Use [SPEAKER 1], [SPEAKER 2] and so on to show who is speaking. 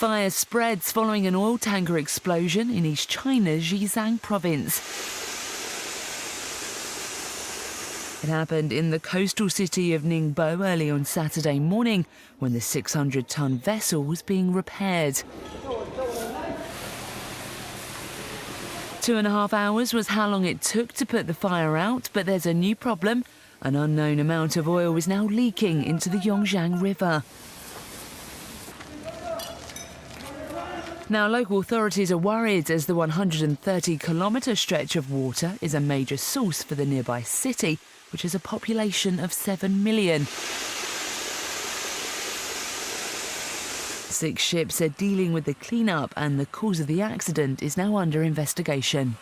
[SPEAKER 1] fire spreads following an oil tanker explosion in East China's Xizang province. It happened in the coastal city of Ningbo early on Saturday morning when the 600-ton vessel was being repaired. 2.5 hours was how long it took to put the fire out, but there's a new problem. An unknown amount of oil is now leaking into the Yongjiang River. Now, local authorities are worried as the 130-kilometre stretch of water is a major source for the nearby city, which has a population of 7 million. 6 ships are dealing with the clean-up, and the cause of the accident is now under investigation.